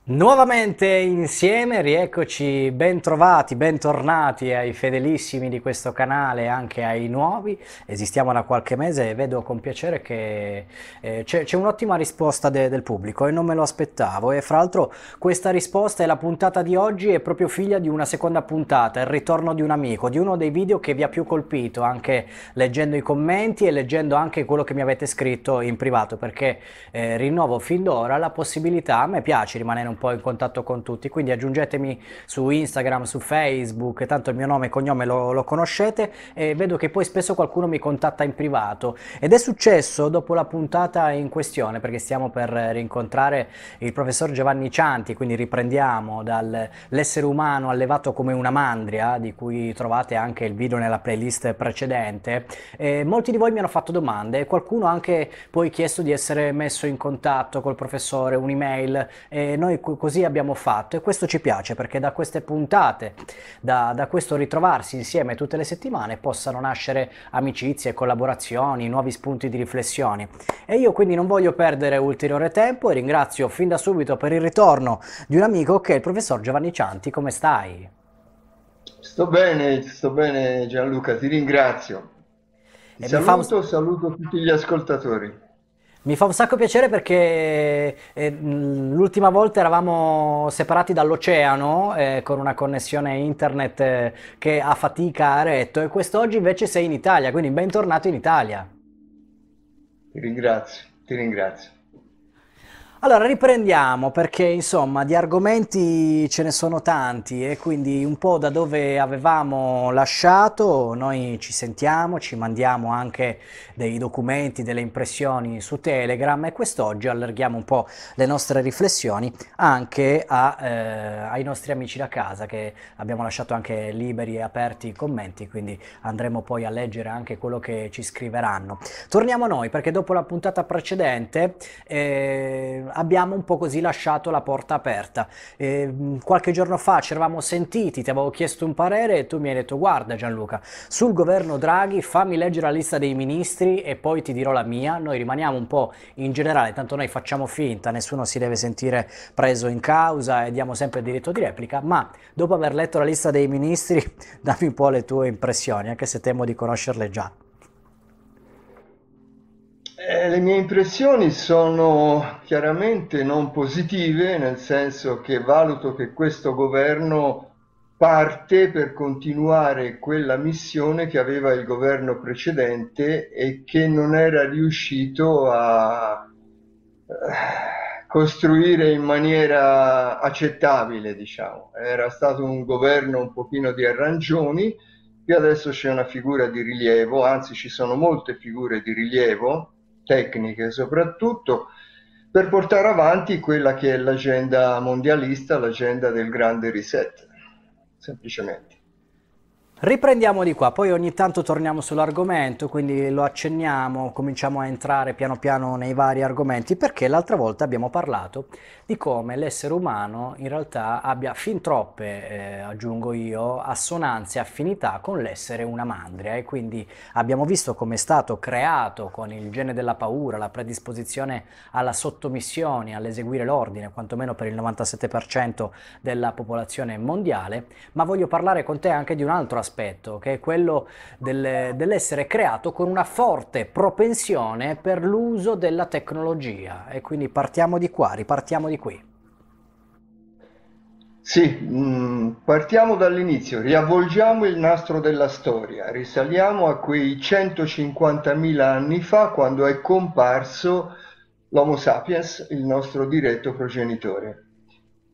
Nuovamente insieme, rieccoci ben trovati, bentornati ai fedelissimi di questo canale e anche ai nuovi. Esistiamo da qualche mese e vedo con piacere che c'è un'ottima risposta del pubblico e non me lo aspettavo. E fra l'altro questa risposta e la puntata di oggi è proprio figlia di una seconda puntata, il ritorno di un amico, di uno dei video che vi ha più colpito, anche leggendo i commenti e leggendo anche quello che mi avete scritto in privato, perché rinnovo fin d'ora la possibilità, a me piace rimanere un po' in contatto con tutti, quindi aggiungetemi su Instagram, su Facebook, tanto il mio nome e cognome lo conoscete e vedo che poi spesso qualcuno mi contatta in privato ed è successo dopo la puntata in questione, perché stiamo per rincontrare il professor Giovanni Cianti, quindi riprendiamo dall'essere umano allevato come una mandria, di cui trovate anche il video nella playlist precedente. Molti di voi mi hanno fatto domande e qualcuno ha anche poi chiesto di essere messo in contatto col professore, un'email, e noi così abbiamo fatto e questo ci piace perché da queste puntate, da questo ritrovarsi insieme tutte le settimane possano nascere amicizie, collaborazioni, nuovi spunti di riflessione. E io quindi non voglio perdere ulteriore tempo e ringrazio fin da subito per il ritorno di un amico che è il professor Giovanni Cianti. Come stai? Sto bene Gianluca, ti ringrazio. Ti E mi fa un, saluto tutti gli ascoltatori. Mi fa un sacco piacere perché l'ultima volta eravamo separati dall'oceano con una connessione internet che a fatica a retto e quest'oggi invece sei in Italia, quindi bentornato in Italia. Ti ringrazio, ti ringrazio. Allora riprendiamo perché insomma di argomenti ce ne sono tanti e quindi un po' da dove avevamo lasciato noi ci sentiamo, ci mandiamo anche dei documenti, delle impressioni su Telegram e quest'oggi allarghiamo un po' le nostre riflessioni anche ai nostri amici da casa che abbiamo lasciato anche liberi e aperti i commenti, quindi andremo poi a leggere anche quello che ci scriveranno. Torniamo a noi perché dopo la puntata precedente abbiamo un po' così lasciato la porta aperta. Qualche giorno fa ci eravamo sentiti, ti avevo chiesto un parere e tu mi hai detto guarda Gianluca, sul governo Draghi fammi leggere la lista dei ministri e poi ti dirò la mia. Noi rimaniamo un po' in generale, tanto noi facciamo finta, nessuno si deve sentire preso in causa e diamo sempre il diritto di replica, ma dopo aver letto la lista dei ministri dammi un po' le tue impressioni, anche se temo di conoscerle già. Le mie impressioni sono chiaramente non positive, nel senso che valuto che questo governo parte per continuare quella missione che aveva il governo precedente e che non era riuscito a costruire in maniera accettabile, diciamo. Era stato un governo un pochino di arrangioni, qui adesso c'è una figura di rilievo, anzi ci sono molte figure di rilievo, tecniche soprattutto, per portare avanti quella che è l'agenda mondialista, l'agenda del grande reset, semplicemente. Riprendiamo di qua, poi ogni tanto torniamo sull'argomento, quindi lo accenniamo, cominciamo a entrare piano piano nei vari argomenti, perché l'altra volta abbiamo parlato di come l'essere umano in realtà abbia fin troppe, aggiungo io, assonanze, affinità con l'essere una mandria e quindi abbiamo visto come è stato creato con il gene della paura, la predisposizione alla sottomissione, all'eseguire l'ordine, quantomeno per il 97% della popolazione mondiale, ma voglio parlare con te anche di un altro aspetto, che è quello dell'essere creato con una forte propensione per l'uso della tecnologia. E quindi partiamo di qua, ripartiamo di qui. Sì, partiamo dall'inizio, riavvolgiamo il nastro della storia, risaliamo a quei 150.000 anni fa quando è comparso l'Homo sapiens, il nostro diretto progenitore.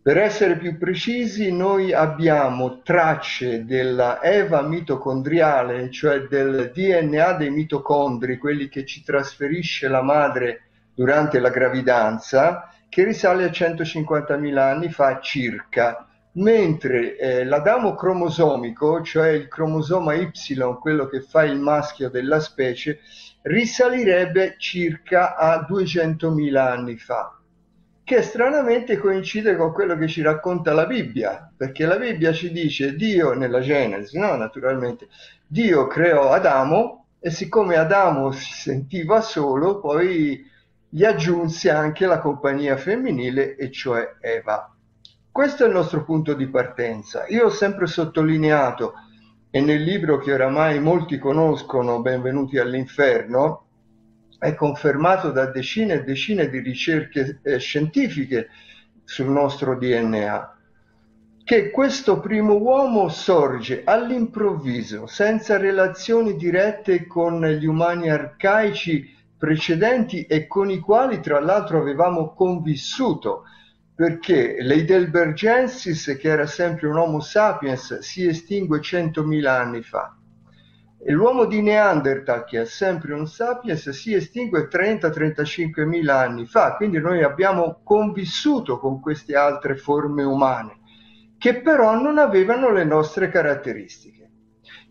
Per essere più precisi, noi abbiamo tracce della Eva mitocondriale, cioè del DNA dei mitocondri, quelli che ci trasferisce la madre durante la gravidanza, che risale a 150.000 anni fa circa, mentre l'Adamo cromosomico, cioè il cromosoma Y, quello che fa il maschio della specie, risalirebbe circa a 200.000 anni fa, che stranamente coincide con quello che ci racconta la Bibbia, perché la Bibbia ci dice Dio nella Genesi, no? Naturalmente, Dio creò Adamo e siccome Adamo si sentiva solo, poi gli aggiunse anche la compagnia femminile, e cioè Eva. questo è il nostro punto di partenza. Io ho sempre sottolineato, e nel libro che oramai molti conoscono, Benvenuti all'inferno, è confermato da decine e decine di ricerche scientifiche sul nostro DNA, che questo primo uomo sorge all'improvviso, senza relazioni dirette con gli umani arcaici precedenti e con i quali tra l'altro avevamo convissuto, perché l'Heidelbergensis, che era sempre un Homo sapiens, si estingue 100.000 anni fa. E l'uomo di Neanderthal, che è sempre un sapiens, si estingue 30-35 mila anni fa, quindi noi abbiamo convissuto con queste altre forme umane, che però non avevano le nostre caratteristiche.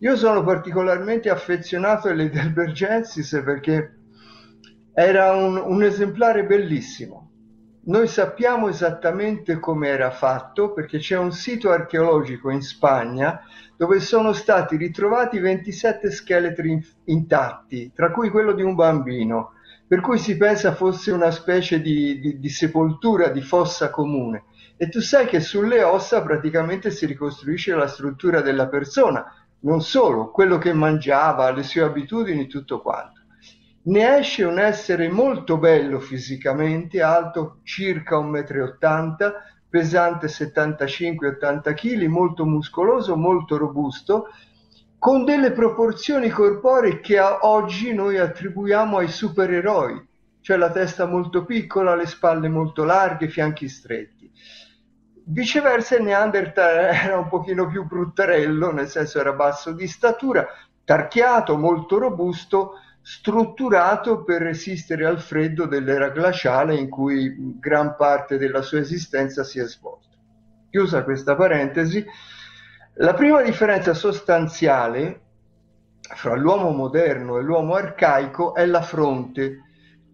Io sono particolarmente affezionato all'Heidelbergensis perché era un esemplare bellissimo. Noi sappiamo esattamente come era fatto perché c'è un sito archeologico in Spagna dove sono stati ritrovati 27 scheletri intatti, tra cui quello di un bambino, per cui si pensa fosse una specie di sepoltura, di fossa comune. E tu sai che sulle ossa praticamente si ricostruisce la struttura della persona, non solo, quello che mangiava, le sue abitudini, tutto quanto. Ne esce un essere molto bello fisicamente, alto circa 1,80 m, pesante 75-80 kg, molto muscoloso, molto robusto, con delle proporzioni corporee che a oggi noi attribuiamo ai supereroi, cioè la testa molto piccola, le spalle molto larghe, i fianchi stretti. Viceversa il Neanderthal era un pochino più bruttarello, nel senso era basso di statura, tarchiato, molto robusto, strutturato per resistere al freddo dell'era glaciale in cui gran parte della sua esistenza si è svolta. Chiusa questa parentesi, la prima differenza sostanziale fra l'uomo moderno e l'uomo arcaico è la fronte.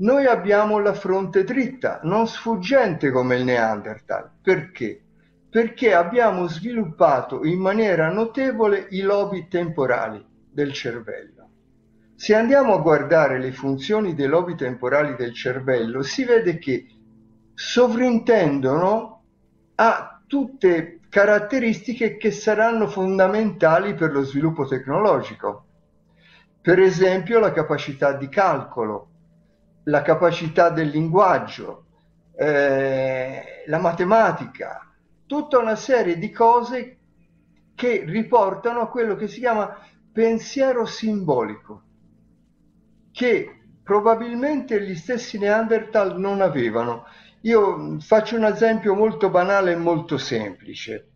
Noi abbiamo la fronte dritta, non sfuggente come il Neanderthal. Perché? Perché abbiamo sviluppato in maniera notevole i lobi temporali del cervello. Se andiamo a guardare le funzioni dei lobi temporali del cervello, si vede che sovrintendono a tutte caratteristiche che saranno fondamentali per lo sviluppo tecnologico. Per esempio la capacità di calcolo, la capacità del linguaggio, la matematica, tutta una serie di cose che riportano a quello che si chiama pensiero simbolico, che probabilmente gli stessi Neanderthal non avevano. Io faccio un esempio molto banale e molto semplice.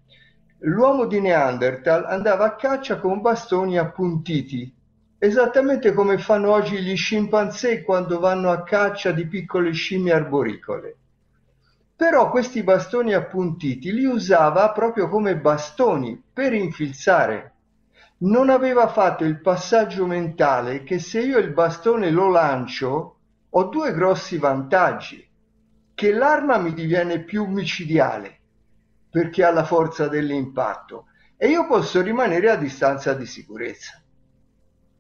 L'uomo di Neanderthal andava a caccia con bastoni appuntiti, esattamente come fanno oggi gli scimpanzé quando vanno a caccia di piccole scimmie arboricole. Però questi bastoni appuntiti li usava proprio come bastoni per infilzare. Non aveva fatto il passaggio mentale che se io il bastone lo lancio, ho due grossi vantaggi: che l'arma mi diviene più micidiale, perché ha la forza dell'impatto, e io posso rimanere a distanza di sicurezza.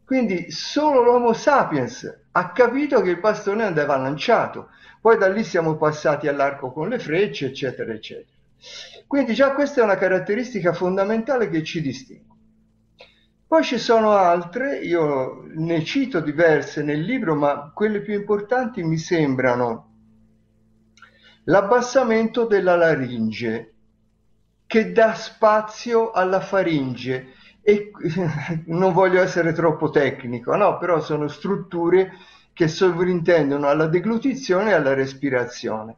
Quindi solo l'Homo sapiens ha capito che il bastone andava lanciato, poi da lì siamo passati all'arco con le frecce, eccetera, eccetera. Quindi già questa è una caratteristica fondamentale che ci distingue. Poi ci sono altre, io ne cito diverse nel libro, ma quelle più importanti mi sembrano l'abbassamento della laringe, che dà spazio alla faringe. E non voglio essere troppo tecnico, no, però sono strutture che sovrintendono alla deglutizione e alla respirazione.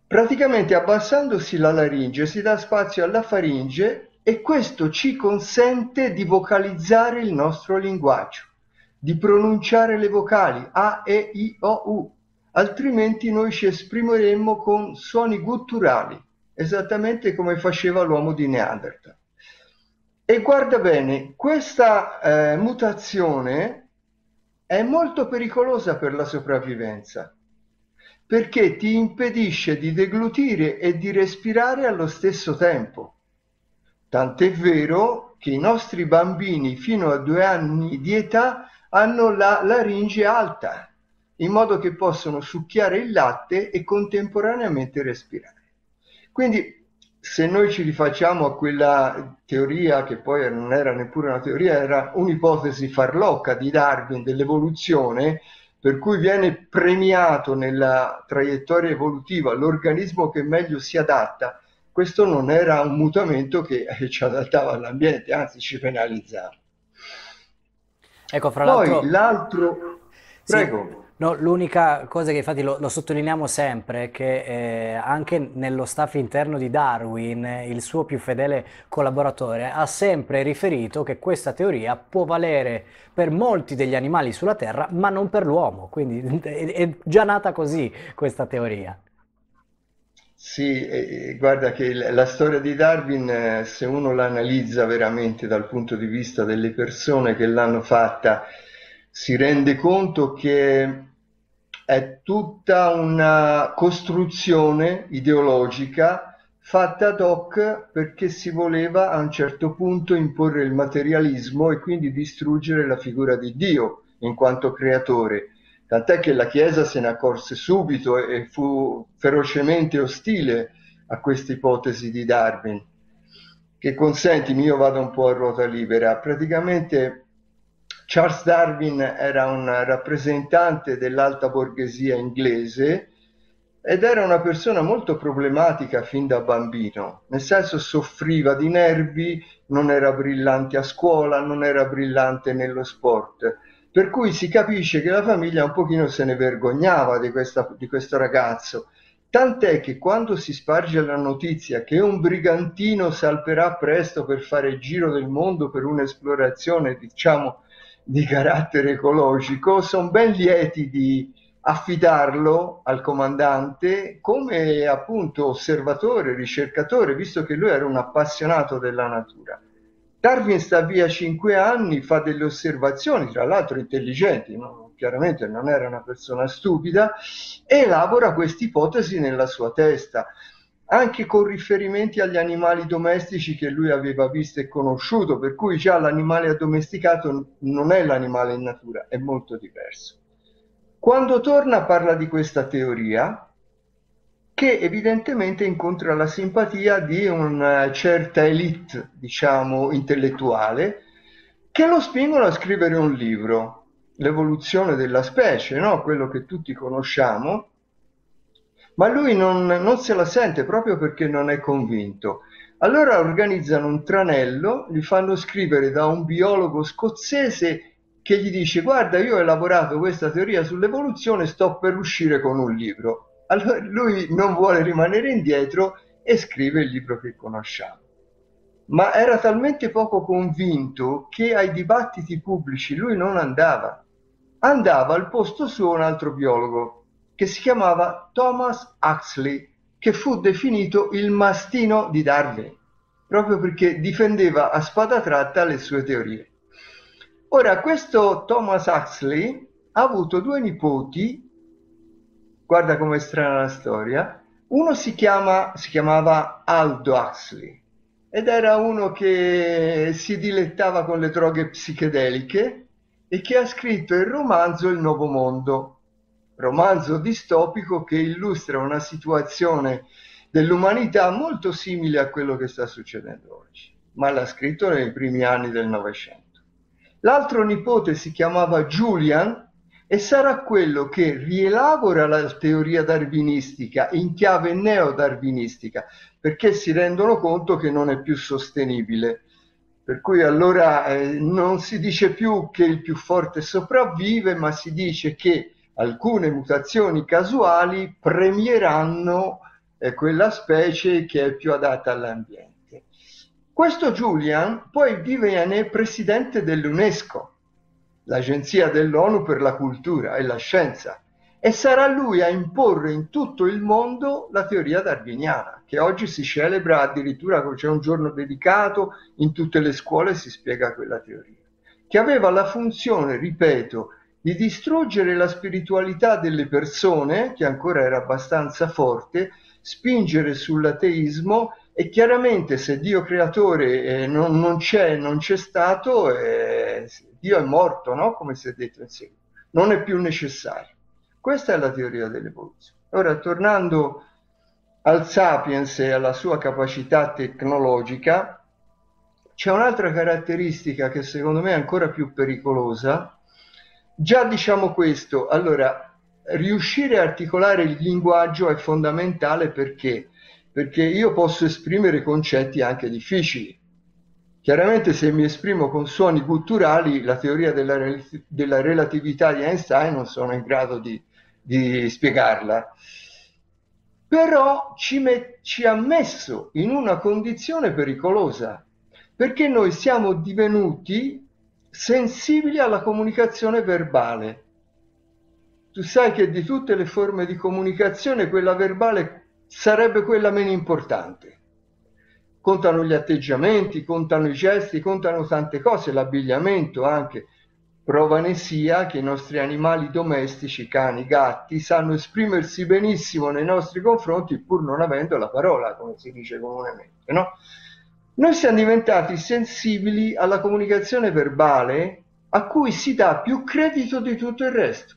Praticamente abbassandosi la laringe si dà spazio alla faringe e questo ci consente di vocalizzare il nostro linguaggio, di pronunciare le vocali A, E, I, O, U, altrimenti noi ci esprimeremmo con suoni gutturali, esattamente come faceva l'uomo di Neanderthal. E guarda bene, questa mutazione è molto pericolosa per la sopravvivenza, perché ti impedisce di deglutire e di respirare allo stesso tempo. Tant'è vero che i nostri bambini fino a 2 anni di età hanno la laringe alta, in modo che possono succhiare il latte e contemporaneamente respirare. Quindi se noi ci rifacciamo a quella teoria, che poi non era neppure una teoria, era un'ipotesi farlocca di Darwin dell'evoluzione, per cui viene premiato nella traiettoria evolutiva l'organismo che meglio si adatta, questo non era un mutamento che ci adattava all'ambiente, anzi ci penalizzava. Ecco, fra Poi l'altro, l'altro, sì, prego. no, l'unica cosa che infatti lo sottolineiamo sempre è che anche nello staff interno di Darwin, il suo più fedele collaboratore ha sempre riferito che questa teoria può valere per molti degli animali sulla Terra, ma non per l'uomo. Quindi è già nata così questa teoria. Sì, guarda che la storia di Darwin, se uno la analizza veramente dal punto di vista delle persone che l'hanno fatta, si rende conto che è tutta una costruzione ideologica fatta ad hoc perché si voleva a un certo punto imporre il materialismo e quindi distruggere la figura di Dio in quanto creatore. Tant'è che la Chiesa se ne accorse subito e fu ferocemente ostile a questa ipotesi di Darwin, che consentimi, io vado un po' a ruota libera, praticamente Charles Darwin era un rappresentante dell'alta borghesia inglese ed era una persona molto problematica fin da bambino, nel senso soffriva di nervi, non era brillante a scuola, non era brillante nello sport, per cui si capisce che la famiglia un pochino se ne vergognava di questo ragazzo. Tant'è che quando si sparge la notizia che un brigantino salperà presto per fare il giro del mondo per un'esplorazione, diciamo, di carattere ecologico, sono ben lieti di affidarlo al comandante come appunto osservatore, ricercatore, visto che lui era un appassionato della natura. Darwin sta via 5 anni, fa delle osservazioni, tra l'altro intelligenti, no? Chiaramente non era una persona stupida, e elabora questa ipotesi nella sua testa, anche con riferimenti agli animali domestici che lui aveva visto e conosciuto, per cui già l'animale addomesticato non è l'animale in natura, è molto diverso. Quando torna parla di questa teoria, che evidentemente incontra la simpatia di una certa elite, diciamo, intellettuale, che lo spingono a scrivere un libro, L'evoluzione della specie, no? Quello che tutti conosciamo, ma lui non se la sente proprio perché non è convinto. Allora organizzano un tranello, gli fanno scrivere da un biologo scozzese che gli dice: guarda, io ho elaborato questa teoria sull'evoluzione, sto per uscire con un libro. Allora lui non vuole rimanere indietro e scrive il libro che conosciamo. Ma era talmente poco convinto che ai dibattiti pubblici lui non andava. Andava al posto suo un altro biologo che si chiamava Thomas Huxley, che fu definito il mastino di Darwin, proprio perché difendeva a spada tratta le sue teorie. Ora, questo Thomas Huxley ha avuto due nipoti, guarda com'è strana la storia. Uno si chiamava Aldo Huxley ed era uno che si dilettava con le droghe psichedeliche e che ha scritto il romanzo Il Nuovo Mondo, romanzo distopico che illustra una situazione dell'umanità molto simile a quello che sta succedendo oggi, ma l'ha scritto nei primi anni del Novecento. L'altro nipote si chiamava Julian e sarà quello che rielabora la teoria darwinistica in chiave neodarwinistica, perché si rendono conto che non è più sostenibile. Per cui allora non si dice più che il più forte sopravvive, ma si dice che alcune mutazioni casuali premieranno quella specie che è più adatta all'ambiente. Questo Julian poi diviene presidente dell'UNESCO, l'agenzia dell'ONU per la cultura e la scienza, e sarà lui a imporre in tutto il mondo la teoria darwiniana, che oggi si celebra addirittura, c'è un giorno dedicato, in tutte le scuole si spiega quella teoria, che aveva la funzione, ripeto, di distruggere la spiritualità delle persone, che ancora era abbastanza forte, spingere sull'ateismo e chiaramente se Dio creatore non c'è stato, Dio è morto, no? Come si è detto in seguito, non è più necessario. Questa è la teoria dell'evoluzione. Ora, tornando al sapiens e alla sua capacità tecnologica, c'è un'altra caratteristica che secondo me è ancora più pericolosa. Già diciamo questo, allora, riuscire a articolare il linguaggio è fondamentale perché? Perché io posso esprimere concetti anche difficili. Chiaramente se mi esprimo con suoni gutturali, la teoria della relatività di Einstein non sono in grado di spiegarla. Però ci ha messo in una condizione pericolosa, perché noi siamo divenuti sensibili alla comunicazione verbale. Tu sai che di tutte le forme di comunicazione quella verbale sarebbe quella meno importante. Contano gli atteggiamenti, contano i gesti, contano tante cose, l'abbigliamento anche. Prova ne sia che i nostri animali domestici, cani, gatti, sanno esprimersi benissimo nei nostri confronti pur non avendo la parola, come si dice comunemente, no? Noi siamo diventati sensibili alla comunicazione verbale a cui si dà più credito di tutto il resto,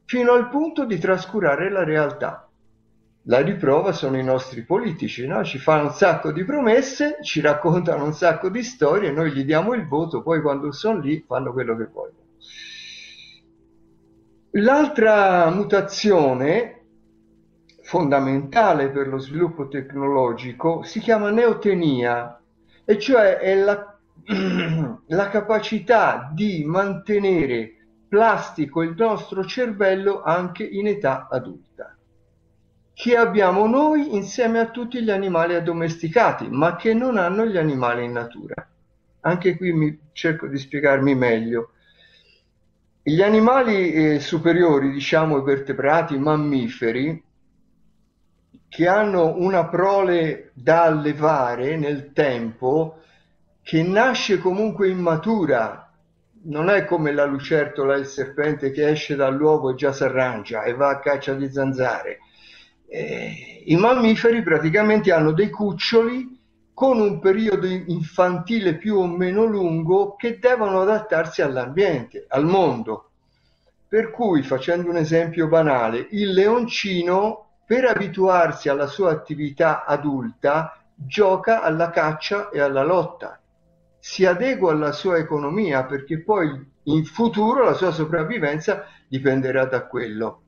fino al punto di trascurare la realtà. La riprova sono i nostri politici, no? Ci fanno un sacco di promesse, ci raccontano un sacco di storie, noi gli diamo il voto, poi quando sono lì fanno quello che vogliono. L'altra mutazione fondamentale per lo sviluppo tecnologico si chiama neotenia, e cioè è la capacità di mantenere plastico il nostro cervello anche in età adulta, che abbiamo noi insieme a tutti gli animali addomesticati, ma che non hanno gli animali in natura. Anche qui cerco di spiegarmi meglio. Gli animali superiori, diciamo i vertebrati, i mammiferi, che hanno una prole da allevare nel tempo, che nasce comunque immatura, non è come la lucertola e il serpente che esce dall'uovo e già si arrangia e va a caccia di zanzare. I mammiferi praticamente hanno dei cuccioli con un periodo infantile più o meno lungo che devono adattarsi all'ambiente, al mondo. Per cui, facendo un esempio banale, il leoncino, per abituarsi alla sua attività adulta, gioca alla caccia e alla lotta. Si adegua alla sua economia perché poi in futuro la sua sopravvivenza dipenderà da quello.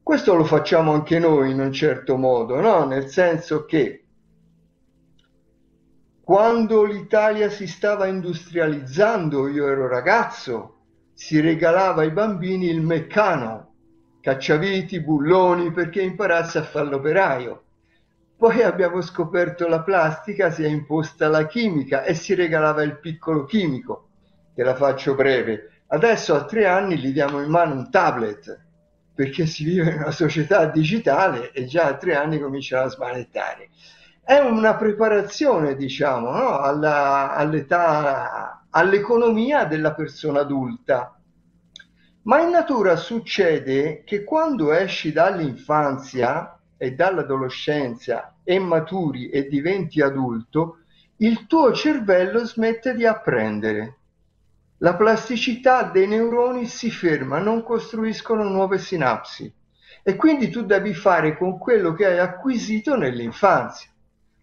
Questo lo facciamo anche noi in un certo modo, no? Nel senso che quando l'Italia si stava industrializzando, io ero ragazzo, si regalava ai bambini il meccano, cacciaviti, bulloni, perché imparasse a fare l'operaio. Poi abbiamo scoperto la plastica, si è imposta la chimica e si regalava il piccolo chimico. Te la faccio breve. Adesso a 3 anni gli diamo in mano un tablet, perché si vive in una società digitale e già a 3 anni cominciano a smanettare. È una preparazione, diciamo, no? All'età, all'economia della persona adulta. Ma in natura succede che quando esci dall'infanzia e dall'adolescenza e maturi e diventi adulto, il tuo cervello smette di apprendere. La plasticità dei neuroni si ferma, non costruiscono nuove sinapsi e quindi tu devi fare con quello che hai acquisito nell'infanzia.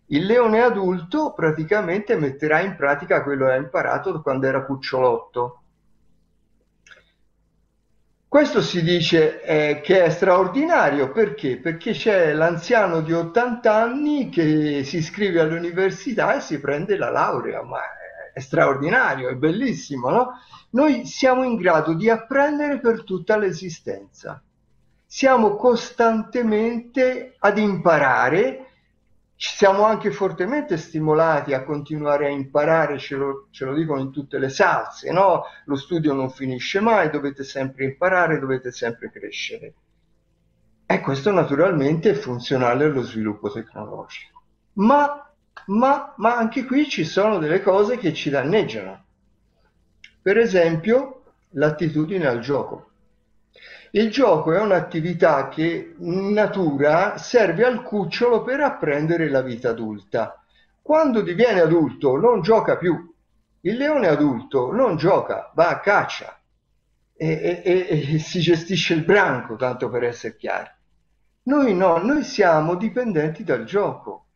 Il leone adulto praticamente metterà in pratica quello che ha imparato quando era cucciolotto. Questo si dice che è straordinario, perché? Perché c'è l'anziano di 80 anni che si iscrive all'università e si prende la laurea, ma è straordinario, è bellissimo, no? Noi siamo in grado di apprendere per tutta l'esistenza. Siamo costantemente ad imparare, siamo anche fortemente stimolati a continuare a imparare, ce lo dicono in tutte le salse, no? Lo studio non finisce mai, dovete sempre imparare, dovete sempre crescere. E questo naturalmente è funzionale allo sviluppo tecnologico. Ma anche qui ci sono delle cose che ci danneggiano. Per esempio, l'attitudine al gioco. Il gioco è un'attività che in natura serve al cucciolo per apprendere la vita adulta. Quando diviene adulto non gioca più. Il leone adulto non gioca, va a caccia e si gestisce il branco, tanto per essere chiari. Noi no, noi siamo dipendenti dal gioco,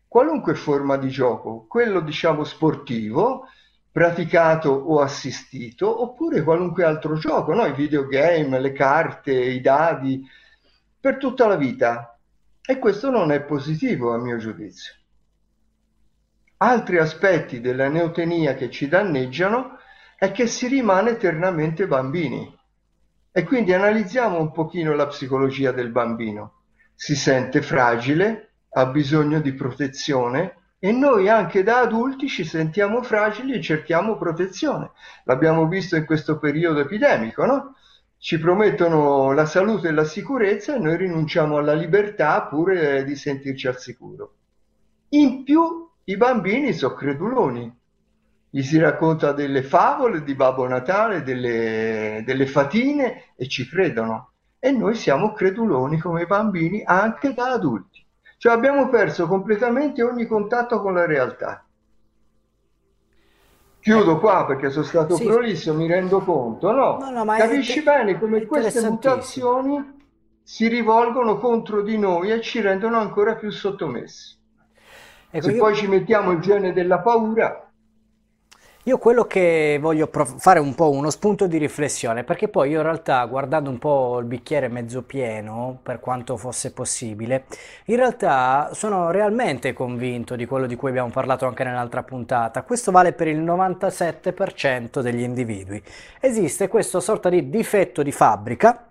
qualunque forma di gioco, quello diciamo sportivo, praticato o assistito, oppure qualunque altro gioco, no? I videogame, le carte, i dadi, per tutta la vita. E questo non è positivo a mio giudizio. Altri aspetti della neotenia che ci danneggiano è che si rimane eternamente bambini. E quindi analizziamo un pochino la psicologia del bambino. Si sente fragile, ha bisogno di protezione e noi anche da adulti ci sentiamo fragili e cerchiamo protezione. L'abbiamo visto in questo periodo epidemico, no? Ci promettono la salute e la sicurezza e noi rinunciamo alla libertà pure di sentirci al sicuro. In più i bambini sono creduloni, gli si racconta delle favole di Babbo Natale, delle fatine e ci credono. E noi siamo creduloni come bambini anche da adulti. Cioè abbiamo perso completamente ogni contatto con la realtà. Chiudo Ecco, qua perché sono stato sì, prolisso, mi rendo conto, no, no? no, ma Capisci bene è come queste interessantissimo. mutazioni si rivolgono contro di noi e ci rendono ancora più sottomessi. Ecco, Se poi ci mettiamo il gene della paura, io quello che voglio fare un po' uno spunto di riflessione, perché poi io in realtà guardando un po' il bicchiere mezzo pieno, per quanto fosse possibile, in realtà sono realmente convinto di quello di cui abbiamo parlato anche nell'altra puntata. Questo vale per il 97% degli individui. Esiste questa sorta di difetto di fabbrica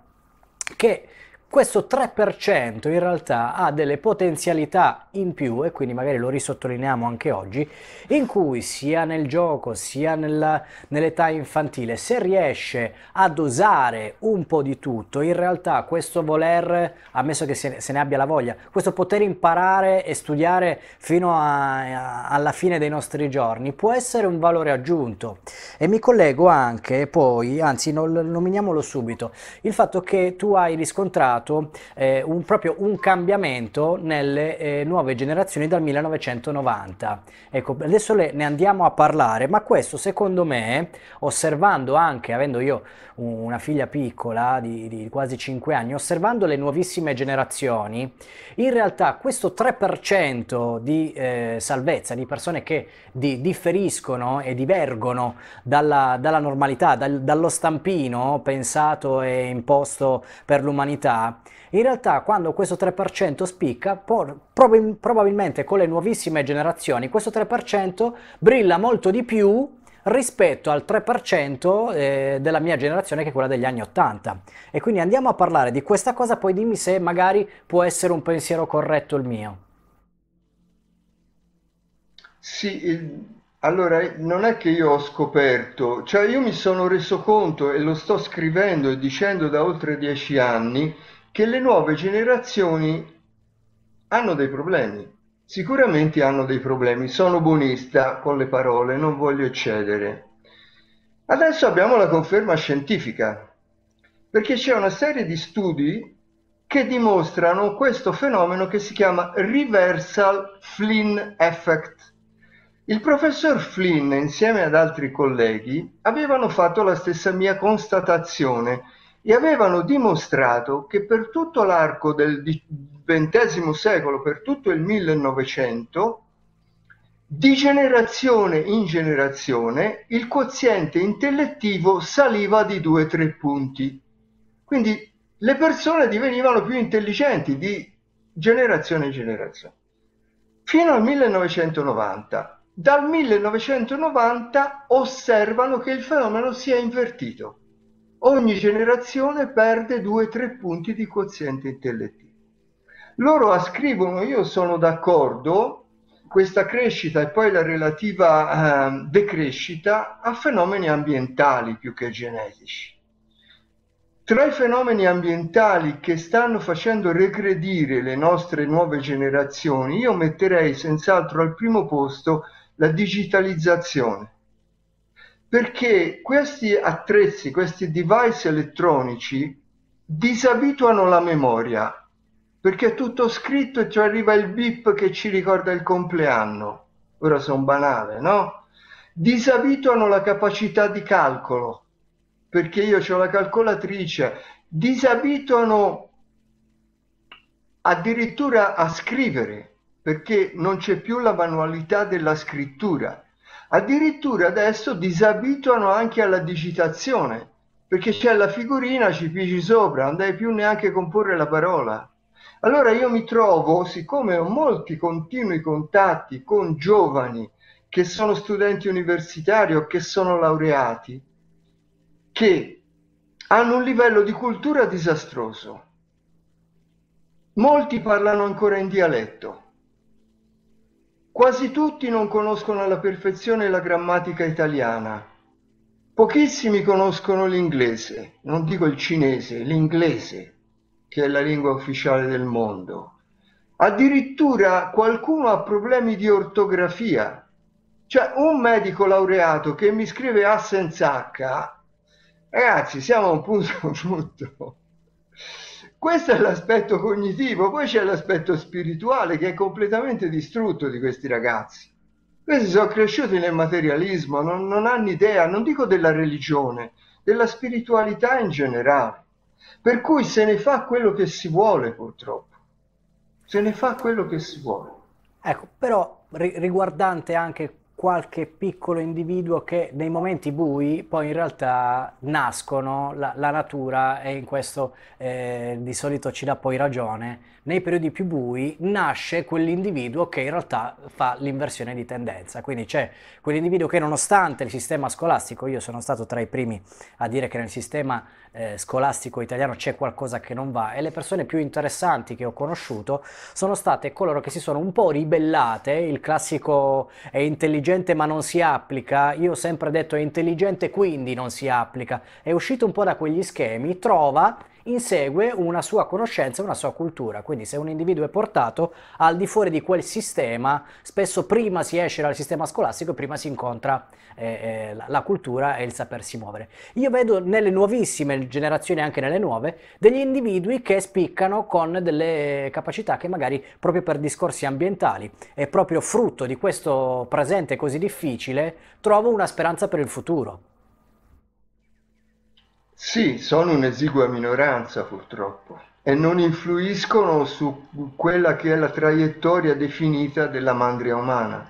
che questo 3% in realtà ha delle potenzialità in più, e quindi magari lo risottolineiamo anche oggi, in cui sia nel gioco sia nell'età infantile, se riesce a dosare un po' di tutto, in realtà questo voler, ammesso che se ne abbia la voglia, questo poter imparare e studiare fino alla fine dei nostri giorni può essere un valore aggiunto. E mi collego anche poi, anzi nominiamolo subito, il fatto che tu hai riscontrato proprio un cambiamento nelle nuove generazioni dal 1990. Ecco, adesso ne andiamo a parlare, ma questo secondo me, osservando anche, avendo io una figlia piccola di quasi 5 anni, osservando le nuovissime generazioni, in realtà questo 3% di salvezza, di persone che differiscono e divergono dalla normalità, dallo stampino pensato e imposto per l'umanità, in realtà quando questo 3% spicca, probabilmente con le nuovissime generazioni, questo 3% brilla molto di più rispetto al 3% della mia generazione, che è quella degli anni 80. E quindi andiamo a parlare di questa cosa, poi dimmi se magari può essere un pensiero corretto il mio. sì, allora non è che io ho scoperto, cioè io mi sono reso conto e lo sto scrivendo e dicendo da oltre 10 anni che le nuove generazioni hanno dei problemi. Sicuramente hanno dei problemi, sono buonista con le parole, non voglio eccedere. Adesso abbiamo la conferma scientifica, perché c'è una serie di studi che dimostrano questo fenomeno che si chiama Reversal Flynn Effect. Il professor Flynn, insieme ad altri colleghi, avevano fatto la stessa mia constatazione e avevano dimostrato che per tutto l'arco del XX secolo, per tutto il 1900, di generazione in generazione il quoziente intellettivo saliva di 2-3 punti. Quindi le persone divenivano più intelligenti di generazione in generazione. Fino al 1990. Dal 1990 osservano che il fenomeno si è invertito. Ogni generazione perde 2-3 punti di quoziente intellettivo. Loro ascrivono, io sono d'accordo, questa crescita e poi la relativa decrescita a fenomeni ambientali più che genetici. Tra i fenomeni ambientali che stanno facendo regredire le nostre nuove generazioni, io metterei senz'altro al primo posto la digitalizzazione, perché questi attrezzi, questi device elettronici disabituano la memoria, perché è tutto scritto e ci arriva il bip che ci ricorda il compleanno. Ora sono banale, no? Disabituano la capacità di calcolo, perché io ho la calcolatrice, disabituano addirittura a scrivere, perché non c'è più la manualità della scrittura. Addirittura adesso disabituano anche alla digitazione, perché c'è la figurina, ci pigi sopra, non devi più neanche comporre la parola. Allora io mi trovo, siccome ho molti continui contatti con giovani che sono studenti universitari o che sono laureati, che hanno un livello di cultura disastroso. Molti parlano ancora in dialetto. Quasi tutti non conoscono alla perfezione la grammatica italiana. Pochissimi conoscono l'inglese, non dico il cinese, l'inglese, che è la lingua ufficiale del mondo. Addirittura qualcuno ha problemi di ortografia. Cioè, un medico laureato che mi scrive A senza H, ragazzi, siamo a un punto brutto. Questo è l'aspetto cognitivo, poi c'è l'aspetto spirituale che è completamente distrutto di questi ragazzi. Questi sono cresciuti nel materialismo, non hanno idea, non dico della religione, della spiritualità in generale. Per cui se ne fa quello che si vuole, purtroppo. Se ne fa quello che si vuole. Ecco, però riguardante anche qualche piccolo individuo che nei momenti bui poi in realtà nascono, la natura, e in questo di solito ci dà poi ragione, nei periodi più bui nasce quell'individuo che in realtà fa l'inversione di tendenza, quindi c'è quell'individuo che nonostante il sistema scolastico, io sono stato tra i primi a dire che nel sistema scolastico italiano c'è qualcosa che non va, e le persone più interessanti che ho conosciuto sono state coloro che si sono un po' ribellate, il classico è intelligente ma non si applica, io ho sempre detto è intelligente quindi non si applica, è uscito un po' da quegli schemi, trova, insegue una sua conoscenza, una sua cultura, quindi se un individuo è portato al di fuori di quel sistema, spesso prima si esce dal sistema scolastico e prima si incontra la cultura e il sapersi muovere. Io vedo nelle nuovissime generazioni, anche nelle nuove, degli individui che spiccano con delle capacità che magari proprio per discorsi ambientali e proprio frutto di questo presente così difficile trovo una speranza per il futuro. Sì, sono un'esigua minoranza purtroppo e non influiscono su quella che è la traiettoria definita della mandria umana.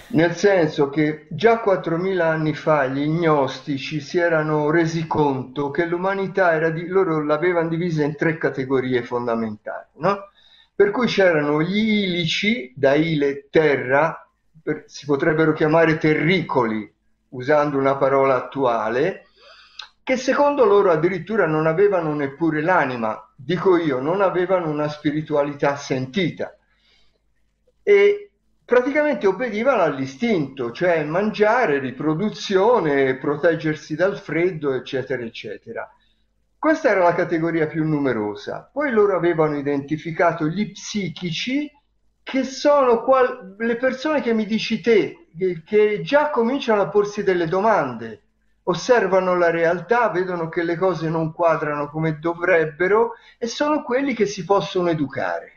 Nel senso che già 4.000 anni fa gli gnostici si erano resi conto che l'umanità loro l'avevano divisa in tre categorie fondamentali, no? Per cui c'erano gli ilici, da ile terra, si potrebbero chiamare terricoli, usando una parola attuale, che secondo loro addirittura non avevano neppure l'anima, dico io, non avevano una spiritualità sentita e praticamente obbedivano all'istinto, cioè mangiare, riproduzione, proteggersi dal freddo, eccetera, eccetera. Questa era la categoria più numerosa. Poi loro avevano identificato gli psichici, che sono le persone che mi dici te, che già cominciano a porsi delle domande, osservano la realtà, vedono che le cose non quadrano come dovrebbero e sono quelli che si possono educare.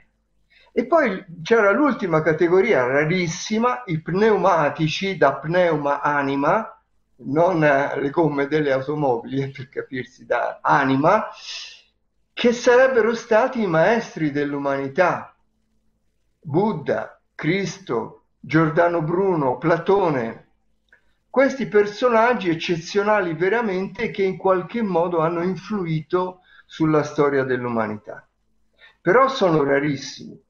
E poi c'era l'ultima categoria rarissima, i pneumatici, da pneuma anima, non le gomme delle automobili, per capirsi, da anima, che sarebbero stati i maestri dell'umanità. Buddha, Cristo, Giordano Bruno, Platone, questi personaggi eccezionali veramente che in qualche modo hanno influito sulla storia dell'umanità. Però sono rarissimi.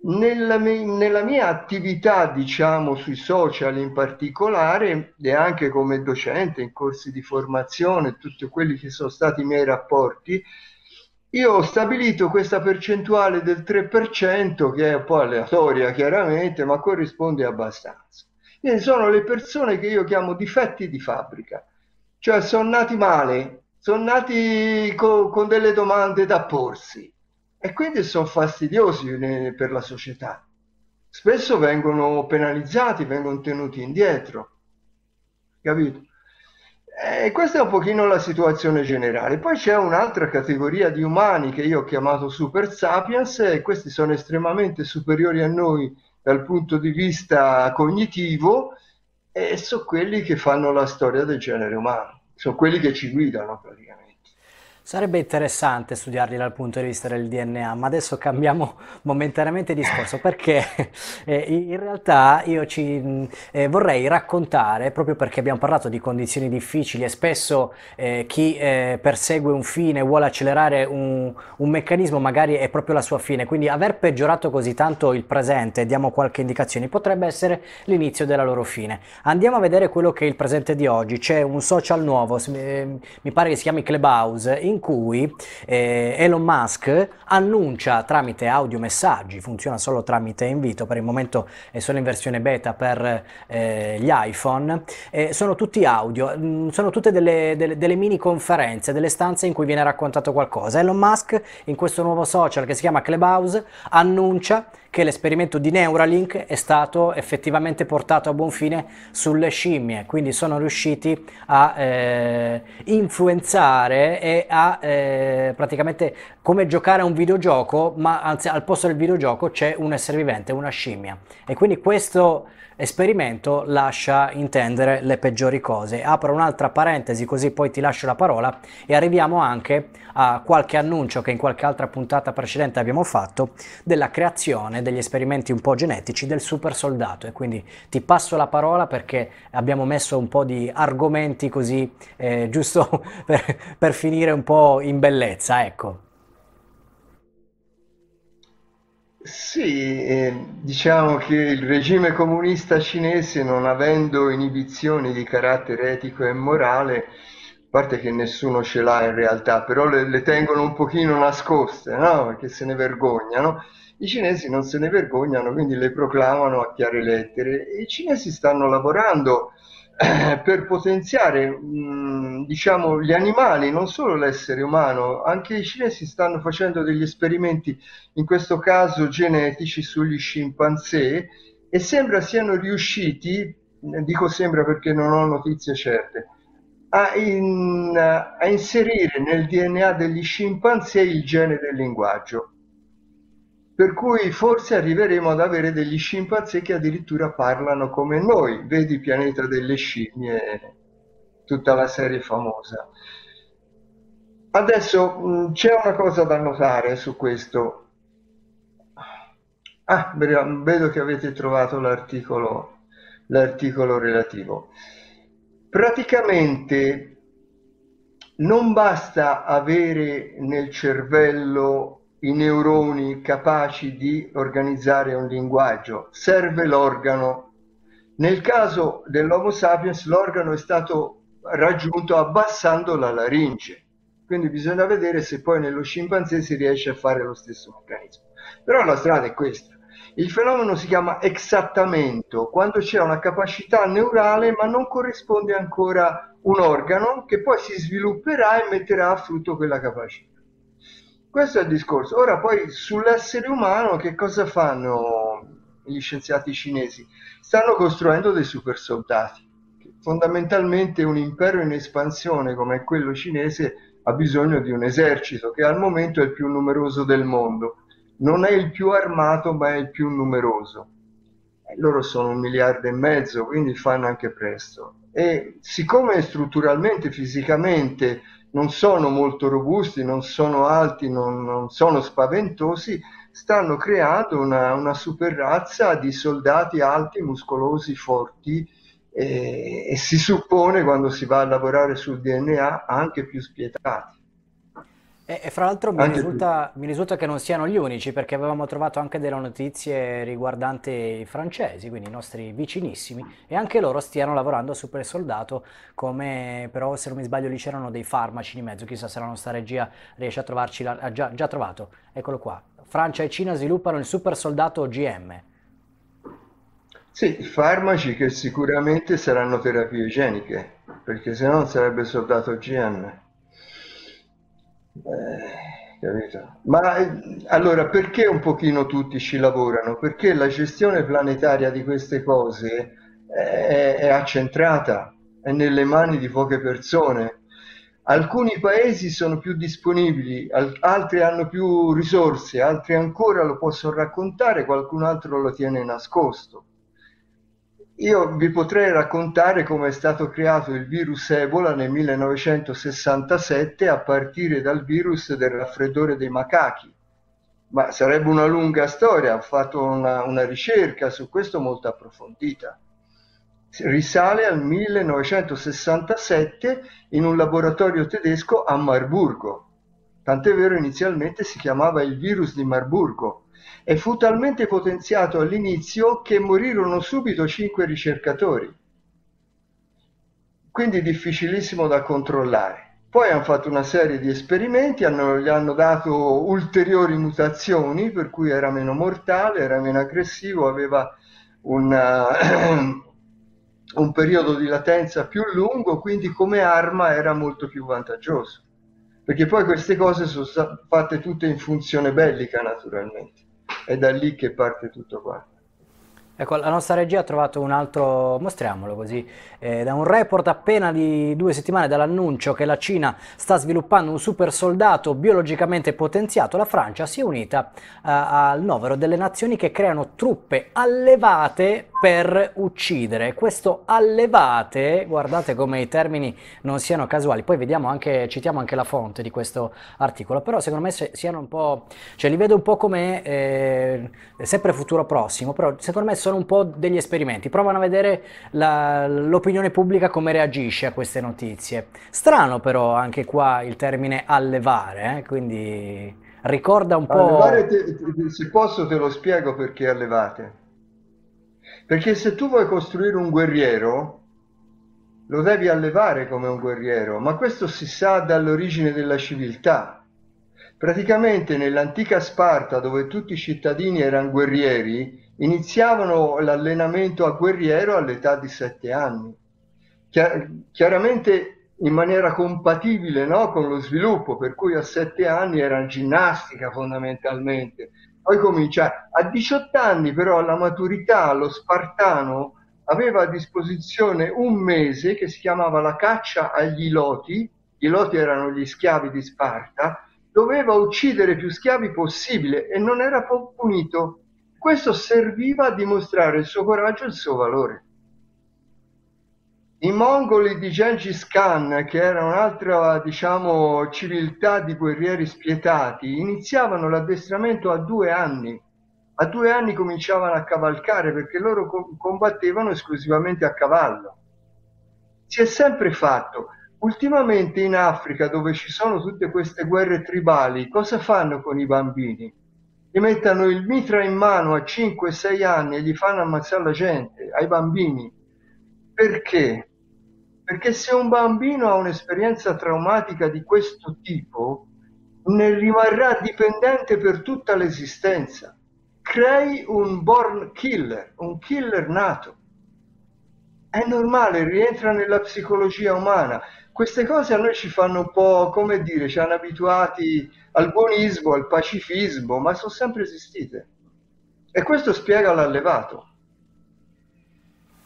Nella mia attività, diciamo, sui social in particolare, e anche come docente in corsi di formazione, tutti quelli che sono stati i miei rapporti, io ho stabilito questa percentuale del 3%, che è un po' aleatoria chiaramente, ma corrisponde abbastanza. Quindi sono le persone che io chiamo difetti di fabbrica, cioè sono nati male, sono nati con delle domande da porsi e quindi sono fastidiosi per la società. Spesso vengono penalizzati, vengono tenuti indietro, capito? E questa è un pochino la situazione generale. Poi c'è un'altra categoria di umani che io ho chiamato super sapiens e questi sono estremamente superiori a noi dal punto di vista cognitivo e sono quelli che fanno la storia del genere umano, sono quelli che ci guidano praticamente. Sarebbe interessante studiarli dal punto di vista del DNA, ma adesso cambiamo momentaneamente discorso perché in realtà io vorrei raccontare, proprio perché abbiamo parlato di condizioni difficili e spesso chi persegue un fine, vuole accelerare un meccanismo, magari è proprio la sua fine, quindi aver peggiorato così tanto il presente, diamo qualche indicazione, potrebbe essere l'inizio della loro fine. Andiamo a vedere quello che è il presente di oggi. C'è un social nuovo, mi pare che si chiami Clubhouse, in cui Elon Musk annuncia tramite audiomessaggi, funziona solo tramite invito, per il momento è solo in versione beta per gli iPhone, sono tutti audio, sono tutte delle mini conferenze, delle stanze in cui viene raccontato qualcosa. Elon Musk in questo nuovo social che si chiama Clubhouse annuncia che l'esperimento di Neuralink è stato effettivamente portato a buon fine sulle scimmie, quindi sono riusciti a influenzare e a praticamente come giocare a un videogioco, ma anzi al posto del videogioco c'è un essere vivente, una scimmia. E quindi questo esperimento lascia intendere le peggiori cose. Apro un'altra parentesi così poi ti lascio la parola e arriviamo anche a qualche annuncio che in qualche altra puntata precedente abbiamo fatto della creazione degli esperimenti un po' genetici del super soldato, e quindi ti passo la parola perché abbiamo messo un po' di argomenti così giusto per finire un po' in bellezza, ecco. Sì, diciamo che il regime comunista cinese, non avendo inibizioni di carattere etico e morale, a parte che nessuno ce l'ha in realtà, però le tengono un pochino nascoste, no? Perché se ne vergognano. I cinesi non se ne vergognano, quindi le proclamano a chiare lettere. E i cinesi stanno lavorando per potenziare, diciamo, gli animali, non solo l'essere umano. Anche i cinesi stanno facendo degli esperimenti, in questo caso genetici, sugli scimpanzé, e sembra siano riusciti, dico sembra perché non ho notizie certe, a inserire nel DNA degli scimpanzé il gene del linguaggio. Per cui forse arriveremo ad avere degli scimpanzé che addirittura parlano come noi, vedi Pianeta delle scimmie, tutta la serie famosa. Adesso c'è una cosa da notare su questo. Ah, vedo che avete trovato l'articolo relativo. Praticamente non basta avere nel cervello i neuroni capaci di organizzare un linguaggio, serve l'organo. Nel caso dell'Homo sapiens l'organo è stato raggiunto abbassando la laringe, quindi bisogna vedere se poi nello scimpanzé si riesce a fare lo stesso meccanismo. Però la strada è questa. Il fenomeno si chiama exattamento, quando c'è una capacità neurale ma non corrisponde ancora un organo che poi si svilupperà e metterà a frutto quella capacità. Questo è il discorso. Ora poi sull'essere umano che cosa fanno gli scienziati cinesi? Stanno costruendo dei super soldati. Fondamentalmente un impero in espansione come quello cinese ha bisogno di un esercito che al momento è il più numeroso del mondo. Non è il più armato, ma è il più numeroso. Loro sono 1,5 miliardi, quindi fanno anche presto. E siccome strutturalmente, fisicamente non sono molto robusti, non sono alti, non sono spaventosi, stanno creando una super razza di soldati alti, muscolosi, forti, e si suppone, quando si va a lavorare sul DNA, anche più spietati. E fra l'altro Anche più. mi risulta che non siano gli unici, perché avevamo trovato anche delle notizie riguardanti i francesi, quindi i nostri vicinissimi, e anche loro stiano lavorando a super soldato, come però se non mi sbaglio lì c'erano dei farmaci di mezzo, chissà se la nostra regia riesce a trovarci, ha già trovato, eccolo qua. Francia e Cina sviluppano il super soldato OGM. Sì, farmaci che sicuramente saranno terapie igieniche, perché se no non sarebbe soldato OGM. Capito? Ma allora perché un pochino tutti ci lavorano? Perché la gestione planetaria di queste cose è accentrata, è nelle mani di poche persone. Alcuni paesi sono più disponibili, altri hanno più risorse, altri ancora lo possono raccontare, qualcun altro lo tiene nascosto. Io vi potrei raccontare come è stato creato il virus Ebola nel 1967 a partire dal virus del raffreddore dei macachi, ma sarebbe una lunga storia, ho fatto una ricerca su questo molto approfondita. Risale al 1967 in un laboratorio tedesco a Marburgo. Tant'è vero, inizialmente si chiamava il virus di Marburgo e fu talmente potenziato all'inizio che morirono subito 5 ricercatori, quindi difficilissimo da controllare. Poi hanno fatto una serie di esperimenti, gli hanno dato ulteriori mutazioni, per cui era meno mortale, era meno aggressivo, aveva una, un periodo di latenza più lungo, quindi come arma era molto più vantaggioso. Perché poi queste cose sono fatte tutte in funzione bellica, naturalmente. È da lì che parte tutto qua. Ecco, la nostra regia ha trovato un altro, mostriamolo così, da un report appena di 2 settimane dall'annuncio che la Cina sta sviluppando un super soldato biologicamente potenziato, la Francia si è unita al novero delle nazioni che creano truppe allevate per uccidere. Questo allevate, guardate come i termini non siano casuali, poi vediamo anche, citiamo anche la fonte di questo articolo, però secondo me siano un po', cioè li vedo un po' come sempre futuro prossimo, però secondo me sono un po' degli esperimenti, provano a vedere l'opinione pubblica come reagisce a queste notizie. Strano però anche qua il termine allevare, quindi ricorda un Allevare, po'. se posso te lo spiego perché allevate. Perché se tu vuoi costruire un guerriero, lo devi allevare come un guerriero, ma questo si sa dall'origine della civiltà. Praticamente nell'antica Sparta, dove tutti i cittadini erano guerrieri, iniziavano l'allenamento a guerriero all'età di 7 anni. Chiaramente in maniera compatibile, no, con lo sviluppo, per cui a 7 anni era ginnastica fondamentalmente. Poi comincia a 18 anni, però alla maturità, lo spartano aveva a disposizione un mese che si chiamava la caccia agli iloti. Gli iloti erano gli schiavi di Sparta, doveva uccidere più schiavi possibile e non era punito. Questo serviva a dimostrare il suo coraggio e il suo valore. I mongoli di Gengis Khan, che era un'altra, diciamo, civiltà di guerrieri spietati, iniziavano l'addestramento a 2 anni. A 2 anni cominciavano a cavalcare perché loro combattevano esclusivamente a cavallo. Si è sempre fatto. Ultimamente in Africa, dove ci sono tutte queste guerre tribali, cosa fanno con i bambini? Gli mettono il mitra in mano a 5-6 anni e gli fanno ammazzare la gente, ai bambini. Perché? Perché se un bambino ha un'esperienza traumatica di questo tipo, ne rimarrà dipendente per tutta l'esistenza. Crei un born killer, un killer nato. È normale, rientra nella psicologia umana. Queste cose a noi ci fanno un po', come dire, ci hanno abituati al buonismo, al pacifismo, ma sono sempre esistite. E questo spiega l'allevato.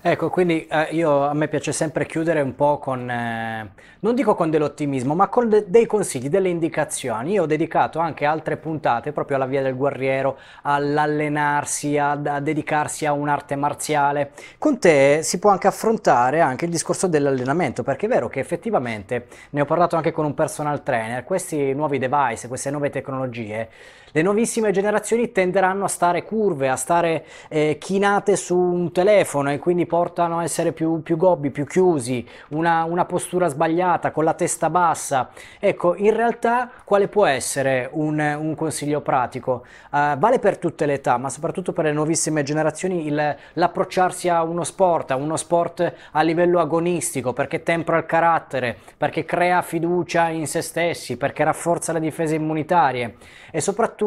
Ecco, quindi a me piace sempre chiudere un po' con, non dico con dell'ottimismo, ma con dei consigli, delle indicazioni. Io ho dedicato anche altre puntate proprio alla via del guerriero, all'allenarsi, a dedicarsi a un'arte marziale. Con te si può anche affrontare anche il discorso dell'allenamento, perché è vero che effettivamente, ne ho parlato anche con un personal trainer, questi nuovi device, queste nuove tecnologie, le nuovissime generazioni tenderanno a stare curve, a stare chinate su un telefono e quindi portano a essere più gobbi, più chiusi, una postura sbagliata, con la testa bassa. Ecco, in realtà quale può essere un consiglio pratico? Vale per tutte le età, ma soprattutto per le nuovissime generazioni l'approcciarsi a uno sport a livello agonistico, perché tempra il carattere, perché crea fiducia in se stessi, perché rafforza le difese immunitarie e soprattutto,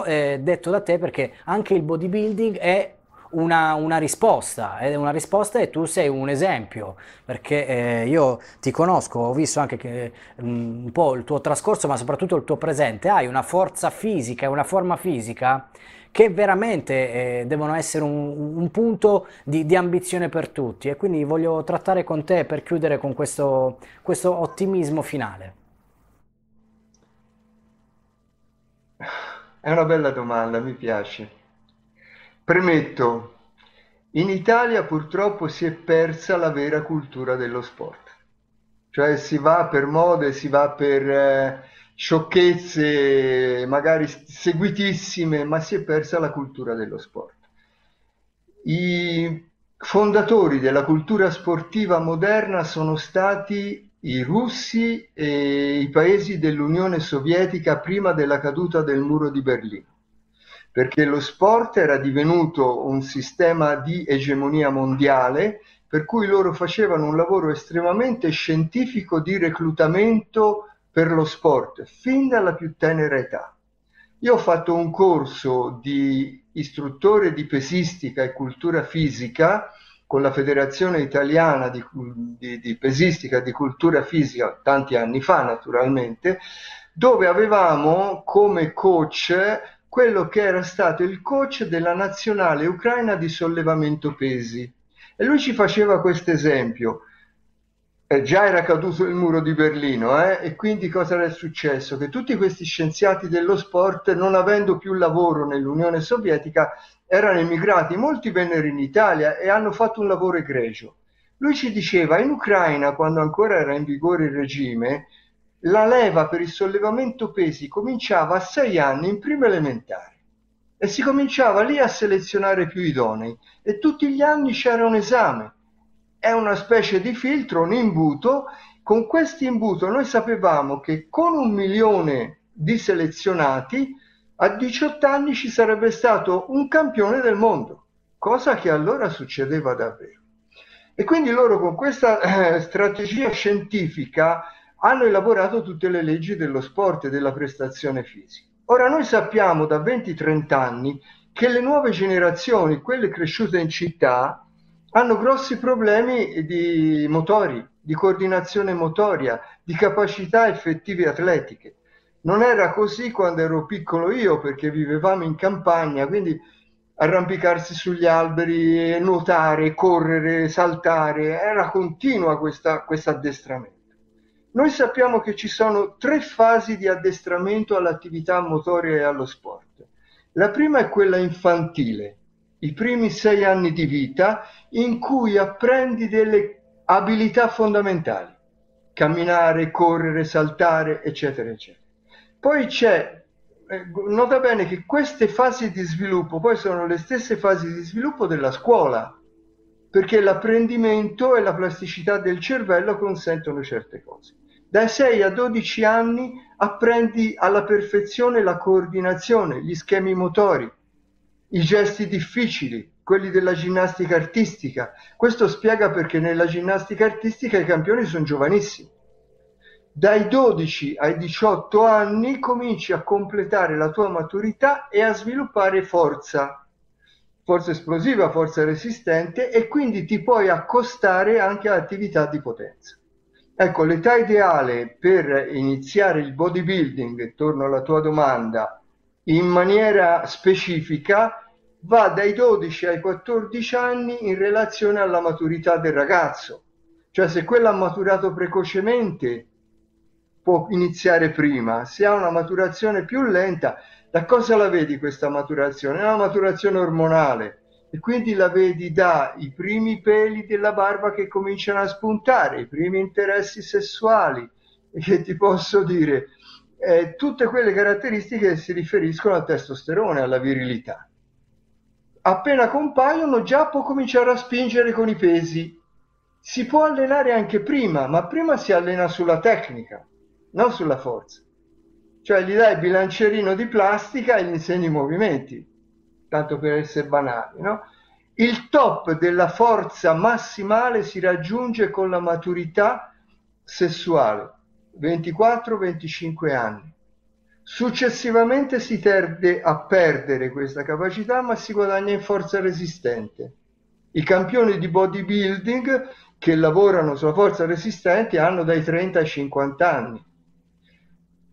detto da te, perché anche il bodybuilding è una risposta e tu sei un esempio, perché io ti conosco, ho visto anche che, un po' il tuo trascorso, ma soprattutto il tuo presente, hai una forza fisica e una forma fisica che veramente devono essere un punto di ambizione per tutti e quindi voglio trattare con te per chiudere con questo ottimismo finale. È una bella domanda, mi piace. Premetto, In Italia purtroppo si è persa la vera cultura dello sport. Cioè si va per mode, si va per sciocchezze magari seguitissime, ma si è persa la cultura dello sport. I fondatori della cultura sportiva moderna sono stati i russi e i paesi dell'Unione Sovietica prima della caduta del muro di Berlino, perché lo sport era divenuto un sistema di egemonia mondiale, per cui loro facevano un lavoro estremamente scientifico di reclutamento per lo sport, fin dalla più tenera età. Io ho fatto un corso di istruttore di pesistica e cultura fisica con la Federazione Italiana di Pesistica e di Cultura Fisica tanti anni fa, naturalmente, dove avevamo come coach quello che era stato il coach della nazionale ucraina di sollevamento pesi. E lui ci faceva questo esempio. Già era caduto il muro di Berlino, e quindi cosa era successo? Che tutti questi scienziati dello sport, non avendo più lavoro nell'Unione Sovietica, erano emigrati, molti vennero in Italia e hanno fatto un lavoro egregio. Lui ci diceva, in Ucraina, quando ancora era in vigore il regime, la leva per il sollevamento pesi cominciava a 6 anni in prima elementare e si cominciava lì a selezionare più idonei e tutti gli anni c'era un esame. È una specie di filtro, un imbuto. Con questo imbuto noi sapevamo che con 1 milione di selezionati a 18 anni ci sarebbe stato un campione del mondo, cosa che allora succedeva davvero. E quindi loro con questa strategia scientifica hanno elaborato tutte le leggi dello sport e della prestazione fisica. Ora noi sappiamo da 20-30 anni che le nuove generazioni, quelle cresciute in città, hanno grossi problemi di motori, di coordinazione motoria, di capacità effettive atletiche. Non era così quando ero piccolo io, perché vivevamo in campagna, quindi arrampicarsi sugli alberi, nuotare, correre, saltare, era continua questo addestramento. Noi sappiamo che ci sono 3 fasi di addestramento all'attività motoria e allo sport. La prima è quella infantile, i primi 6 anni di vita, in cui apprendi delle abilità fondamentali, camminare, correre, saltare, eccetera, eccetera. Poi nota bene che queste fasi di sviluppo poi sono le stesse fasi di sviluppo della scuola, perché l'apprendimento e la plasticità del cervello consentono certe cose. Dai 6 a 12 anni apprendi alla perfezione la coordinazione, gli schemi motori, i gesti difficili, quelli della ginnastica artistica. Questo spiega perché nella ginnastica artistica i campioni sono giovanissimi. Dai 12 ai 18 anni cominci a completare la tua maturità e a sviluppare forza esplosiva, forza resistente, e quindi ti puoi accostare anche a attività di potenza. Ecco, l'età ideale per iniziare il bodybuilding, torno alla tua domanda, in maniera specifica va dai 12 ai 14 anni in relazione alla maturità del ragazzo. Cioè se quello ha maturato precocemente può iniziare prima, se ha una maturazione più lenta, da cosa la vedi questa maturazione? È una maturazione ormonale e quindi la vedi dai primi peli della barba che cominciano a spuntare, i primi interessi sessuali, e che ti posso dire, tutte quelle caratteristiche che si riferiscono al testosterone, alla virilità. Appena compaiono già può cominciare a spingere con i pesi. Si può allenare anche prima, ma prima si allena sulla tecnica, non sulla forza. Cioè gli dai il bilancierino di plastica e gli insegni i movimenti, tanto per essere banali, no? Il top della forza massimale si raggiunge con la maturità sessuale, 24-25 anni. Successivamente si tende a perdere questa capacità, ma si guadagna in forza resistente. I campioni di bodybuilding che lavorano sulla forza resistente hanno dai 30 ai 50 anni.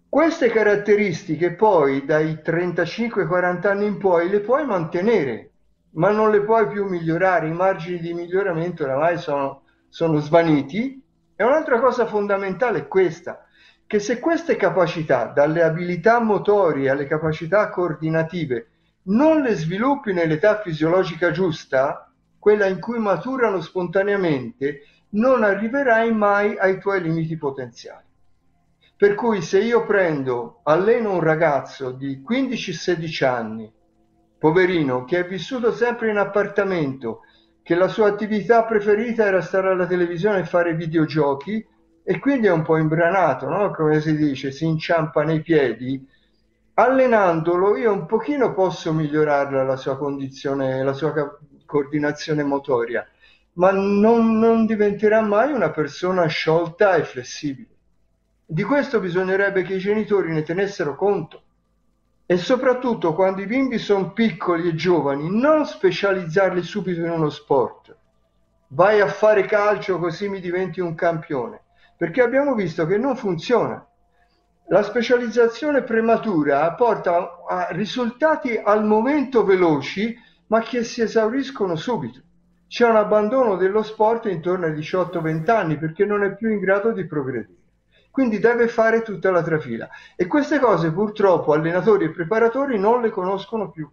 Queste caratteristiche poi dai 35-40 anni in poi le puoi mantenere, ma non le puoi più migliorare, i margini di miglioramento oramai sono svaniti. E un'altra cosa fondamentale è questa, che se queste capacità, dalle abilità motorie alle capacità coordinative, non le sviluppi nell'età fisiologica giusta, quella in cui maturano spontaneamente, non arriverai mai ai tuoi limiti potenziali. Per cui se io alleno un ragazzo di 15-16 anni, poverino, che è vissuto sempre in appartamento, che la sua attività preferita era stare alla televisione e fare videogiochi, e quindi è un po' imbranato, no? Come si dice, si inciampa nei piedi. Allenandolo io un pochino posso migliorare la sua condizione, la sua coordinazione motoria, ma non diventerà mai una persona sciolta e flessibile. Di questo bisognerebbe che i genitori ne tenessero conto. E soprattutto quando i bimbi sono piccoli e giovani, non specializzarli subito in uno sport. Vai a fare calcio così mi diventi un campione, perché abbiamo visto che non funziona. La specializzazione prematura porta a risultati al momento veloci, ma che si esauriscono subito. C'è un abbandono dello sport intorno ai 18-20 anni perché non è più in grado di progredire. Quindi deve fare tutta la trafila. E queste cose purtroppo allenatori e preparatori non le conoscono più.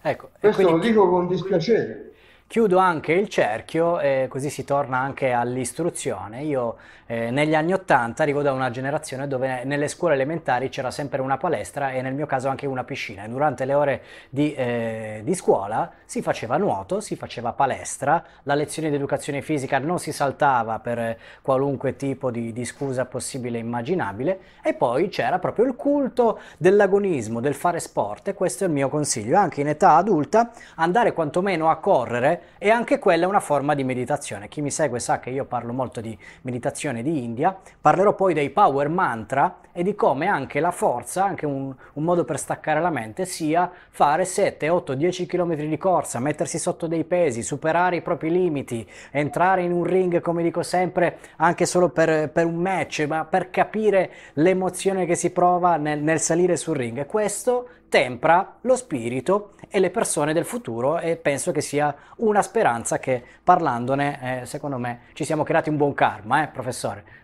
Ecco, e Questo quindi lo dico con dispiacere. chiudo anche il cerchio e così si torna anche all'istruzione. Io negli anni 80 arrivo da una generazione dove nelle scuole elementari c'era sempre una palestra e nel mio caso anche una piscina. E durante le ore di scuola si faceva nuoto, si faceva palestra, la lezione di educazione fisica non si saltava per qualunque tipo di scusa possibile e immaginabile, e poi c'era proprio il culto dell'agonismo, del fare sport, e questo è il mio consiglio. Anche in età adulta andare quantomeno a correre, e anche quella è una forma di meditazione. Chi mi segue sa che io parlo molto di meditazione di India, parlerò poi dei power mantra e di come anche la forza, anche un modo per staccare la mente, sia fare 7, 8, 10 km di corsa, mettersi sotto dei pesi, superare i propri limiti, entrare in un ring, come dico sempre, anche solo per un match, ma per capire l'emozione che si prova nel salire sul ring. E questo tempra lo spirito e le persone del futuro, e penso che sia una speranza che, parlandone, secondo me ci siamo creati un buon karma, professore?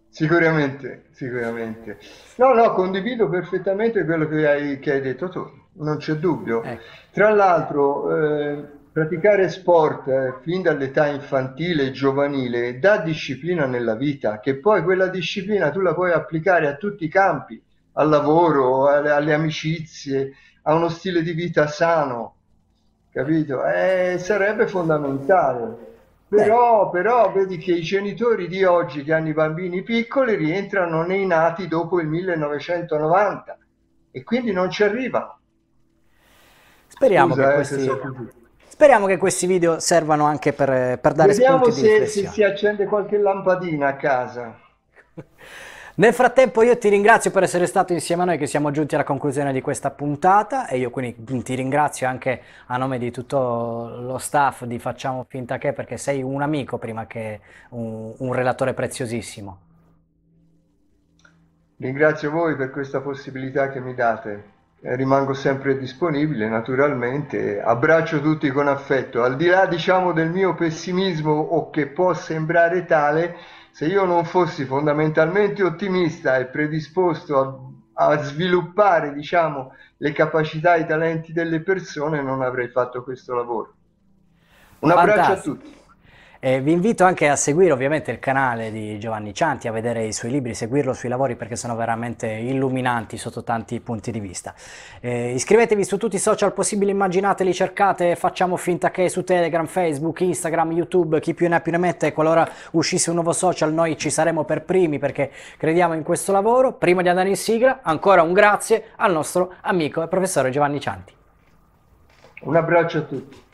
Sicuramente, sicuramente. No, no, condivido perfettamente quello che hai detto tu, non c'è dubbio. Ecco. Tra l'altro, praticare sport fin dall'età infantile e giovanile dà disciplina nella vita, che poi quella disciplina tu la puoi applicare a tutti i campi, al lavoro, alle amicizie, a uno stile di vita sano, capito? Sarebbe fondamentale. Bene. Però vedi che i genitori di oggi che hanno i bambini piccoli rientrano nei nati dopo il 1990 e quindi non ci arrivano. Speriamo che Scusa, se questi, so così. speriamo che questi video servano anche per dare Vediamo spunti di se riflessione. si accende qualche lampadina a casa. Nel frattempo io ti ringrazio per essere stato insieme a noi, che siamo giunti alla conclusione di questa puntata, e io quindi ti ringrazio anche a nome di tutto lo staff di Facciamo Finta Che, perché sei un amico prima che un relatore preziosissimo. Ringrazio voi per questa possibilità che mi date. Rimango sempre disponibile, naturalmente. Abbraccio tutti con affetto. Al di là, diciamo, del mio pessimismo, o che può sembrare tale, se io non fossi fondamentalmente ottimista e predisposto a sviluppare, diciamo, le capacità e i talenti delle persone, non avrei fatto questo lavoro. Un abbraccio a Fantastico. tutti. E vi invito anche a seguire ovviamente il canale di Giovanni Cianti, a vedere i suoi libri, seguirlo sui lavori, perché sono veramente illuminanti sotto tanti punti di vista. Iscrivetevi su tutti i social possibili e immaginateli, cercate Facciamo Finta Che su Telegram, Facebook, Instagram, YouTube, chi più ne ha più ne mette. Qualora uscisse un nuovo social noi ci saremo per primi, perché crediamo in questo lavoro. Prima di andare in sigla, ancora un grazie al nostro amico e professore Giovanni Cianti. Un abbraccio a tutti.